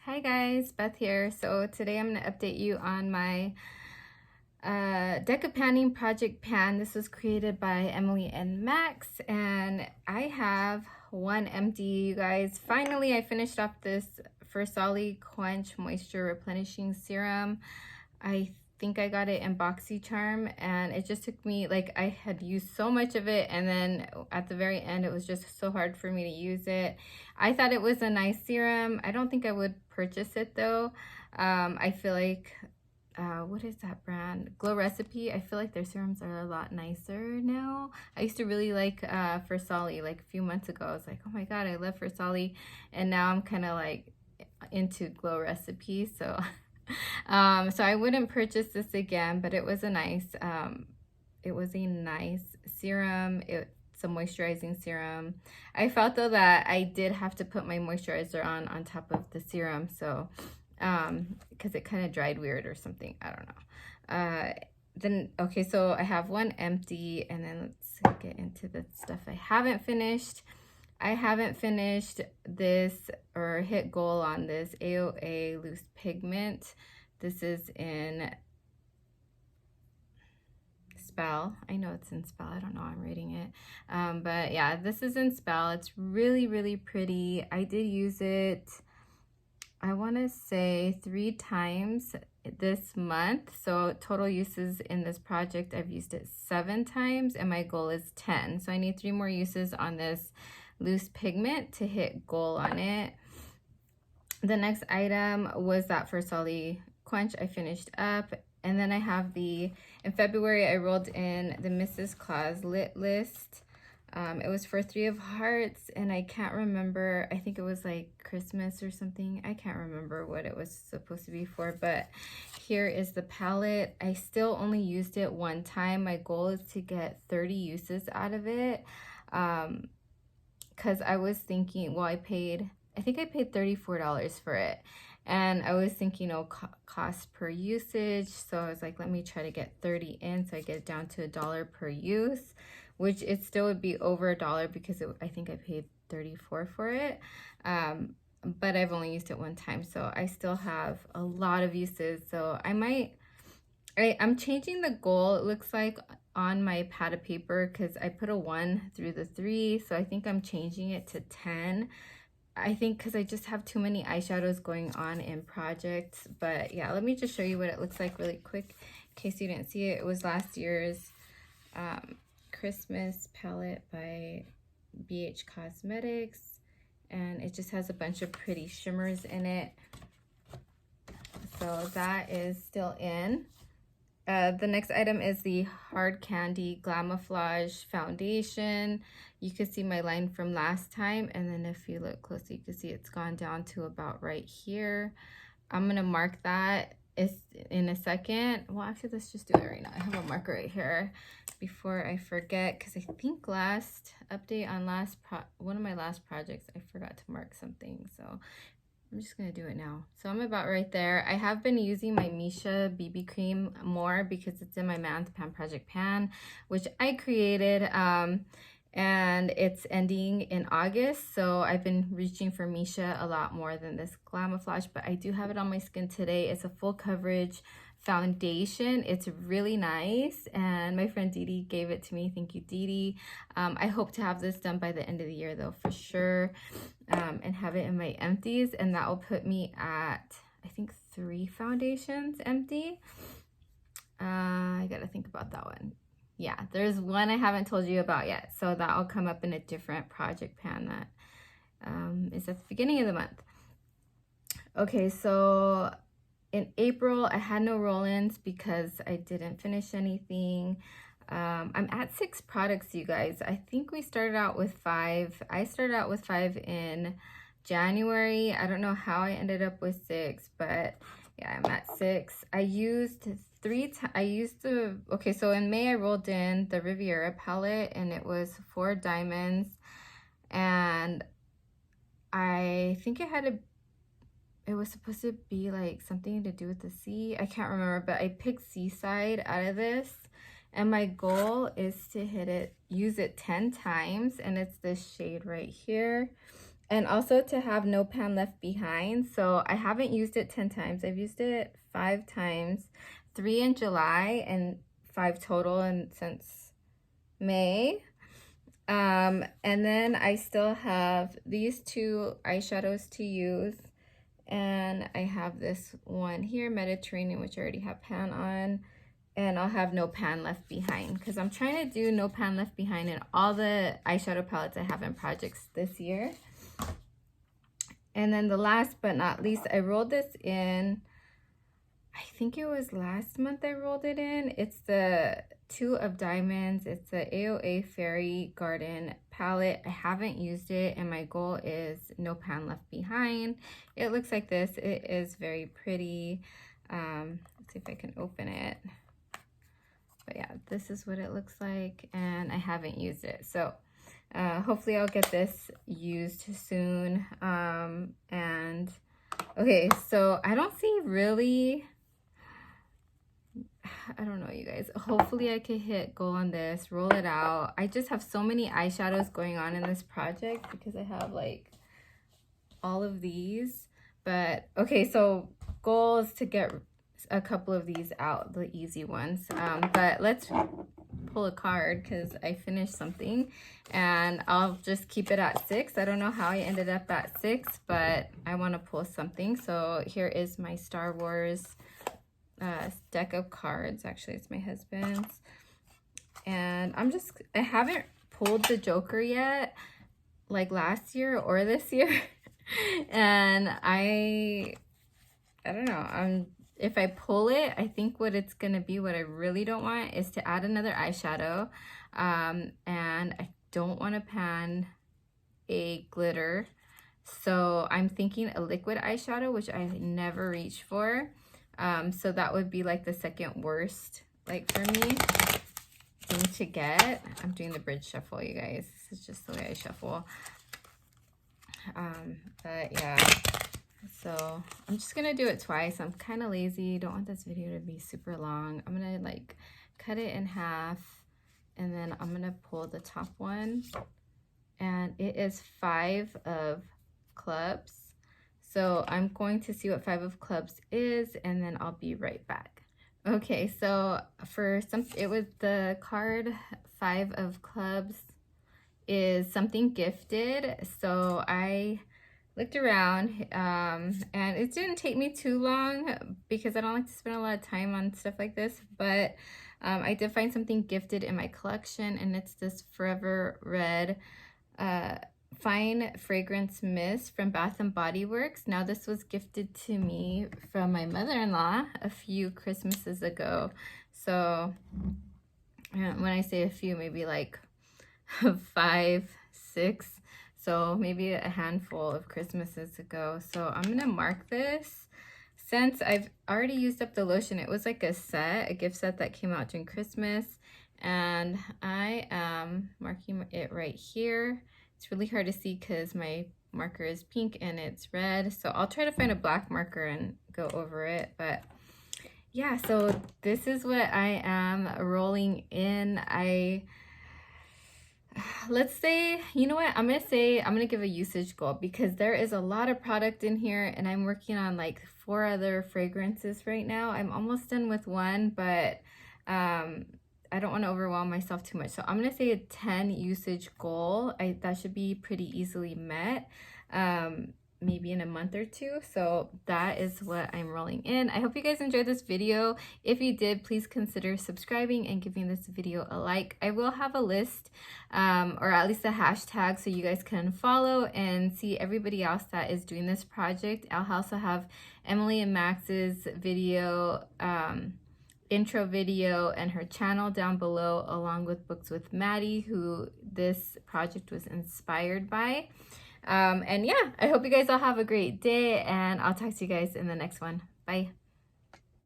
Hi guys, Beth here. So today I'm going to update you on my Deca Panning Project Pan. This was created by Emily and Max, and I have one empty, you guys. Finally, I finished off this Farsali Quench Moisture Replenishing Serum. I think I got it in BoxyCharm, and it just took me, like, I had used so much of it, and then at the very end it was just so hard for me to use it. I thought it was a nice serum. I don't think I would purchase it though. I feel like what is that brand? Glow Recipe. I feel like their serums are a lot nicer now. I used to really like Farsali. Like a few months ago I was like, oh my god, I love Farsali, and now I'm kind of like into Glow Recipe. So so I wouldn't purchase this again, but it was a nice serum. It's a moisturizing serum. I felt though that I did have to put my moisturizer on top of the serum, so because it kind of dried weird or something, I don't know. Then okay, so I have one empty, and then let's get into the stuff I haven't finished. I haven't finished this or hit goal on this AOA loose pigment. This is in Spell. I know it's in Spell. I don't know. I'm reading it. But yeah, this is in Spell. It's really, really pretty. I did use it, I want to say 3 times this month. So total uses in this project, I've used it 7 times, and my goal is 10. So I need 3 more uses on this loose pigment to hit goal on it. The next item was that Farsali Quench I finished up, and then I have in February I rolled in the Mrs. Claus Lit List. It was for 3 of Hearts, and I can't remember, I think it was like Christmas or something. I can't remember what it was supposed to be for, but here is the palette. I still only used it 1 time. My goal is to get 30 uses out of it. Because I was thinking, well, I think I paid $34 for it, and I was thinking, oh, cost per usage, so I was like, let me try to get 30 in, so I get it down to $1 per use, which it still would be over $1 because I think I paid $34 for it, but I've only used it 1 time, so I still have a lot of uses. So I'm changing the goal, it looks like, on my pad of paper, because I put a 1 through the 3, so I think I'm changing it to 10. I think because I just have too many eyeshadows going on in projects. But yeah, let me just show you what it looks like really quick in case you didn't see it. It was last year's Christmas palette by ABH Cosmetics, and it just has a bunch of pretty shimmers in it. So that is still in. The next item is the Hard Candy Glamoflauge foundation. You can see my line from last time, and then if you look closely, you can see it's gone down to about right here. I'm going to mark that in a second. Well, actually, let's just do it right now. I have a marker right here before I forget, because I think last update on one of my last projects, I forgot to mark something. So I'm just going to do it now. So I'm about right there. I have been using my Misha BB cream more because it's in my Man's Pan Project Pan, which I created, and it's ending in August. So I've been reaching for Misha a lot more than this Glamoflage, but I do have it on my skin today. It's a full coverage foundation. It's really nice, and my friend Dee gave it to me. Thank you, Dee. I hope to have this done by the end of the year though, for sure, and have it in my empties, and that will put me at, I think, 3 foundations empty. I gotta think about that one. Yeah, there's one I haven't told you about yet, so that'll come up in a different project pan that is at the beginning of the month. Okay, so in April, I had no roll-ins because I didn't finish anything. I'm at 6 products, you guys. I think we started out with 5. I started out with 5 in January. I don't know how I ended up with 6, but yeah, I'm at 6. I used 3 times. Okay, so in May I rolled in the Riviera Palette, and it was 4 diamonds, and I think it was supposed to be like something to do with the sea. I can't remember, but I picked Seaside out of this, and my goal is to use it 10 times, and it's this shade right here. And also to have no pan left behind. So I haven't used it 10 times. I've used it 5 times, 3 in July and 5 total and since May. And then I still have these 2 eyeshadows to use. And I have this one here, Mediterranean, which I already have pan on. And I'll have no pan left behind because I'm trying to do no pan left behind in all the eyeshadow palettes I have in projects this year. And then the last but not least, I rolled this in, I think it was last month I rolled it in. It's the 2 of Diamonds. It's the AOA Fairy Garden palette. I haven't used it and my goal is no pan left behind. It looks like this. It is very pretty. Let's see if I can open it. But yeah, this is what it looks like and I haven't used it. So hopefully I'll get this used soon. And okay, so I don't see really, I don't know, you guys. Hopefully I can hit goal on this, roll it out. I just have so many eyeshadows going on in this project because I have like all of these. But okay, so goal is to get a couple of these out, the easy ones. But let's pull a card because I finished something and I'll just keep it at 6. I don't know how I ended up at 6, but I want to pull something. So here is my Star Wars deck of cards. Actually, it's my husband's. And I haven't pulled the Joker yet, like last year or this year. And I don't know. If I pull it, I think what it's going to be, what I really don't want is to add another eyeshadow. And I don't want to pan a glitter. So I'm thinking a liquid eyeshadow, which I never reach for. So that would be like the second worst, like for me, thing to get. I'm doing the bridge shuffle, you guys. This is just the way I shuffle. But yeah. So I'm just gonna do it twice. I'm kind of lazy, don't want this video to be super long. I'm gonna like cut it in half and then I'm gonna pull the top one and it is 5 of clubs. So I'm going to see what 5 of clubs is and then I'll be right back. Okay, so it was the card 5 of clubs is something gifted. So I looked around and it didn't take me too long because I don't like to spend a lot of time on stuff like this, but I did find something gifted in my collection and it's this Forever Red Fine Fragrance Mist from Bath & Body Works. Now this was gifted to me from my mother-in-law a few Christmases ago. So when I say a few, maybe like 5, 6. So maybe a handful of Christmases ago. So I'm going to mark this. Since I've already used up the lotion, it was like a gift set that came out during Christmas. And I am marking it right here. It's really hard to see because my marker is pink and it's red. So I'll try to find a black marker and go over it. But yeah, so this is what I am rolling in. Let's say, you know what, I'm gonna give a usage goal because there is a lot of product in here and I'm working on like 4 other fragrances right now. I'm almost done with one, but I don't want to overwhelm myself too much. So I'm gonna say a 10 usage goal. That should be pretty easily met. Maybe in a month or 2. So that is what I'm rolling in. I hope you guys enjoyed this video. If you did, please consider subscribing and giving this video a like. I will have a list or at least a hashtag so you guys can follow and see everybody else that is doing this project. I'll also have Emily and Max's video, intro video, and her channel down below, along with Books with Maddie, who this project was inspired by. And yeah, I hope you guys all have a great day and I'll talk to you guys in the next one. Bye.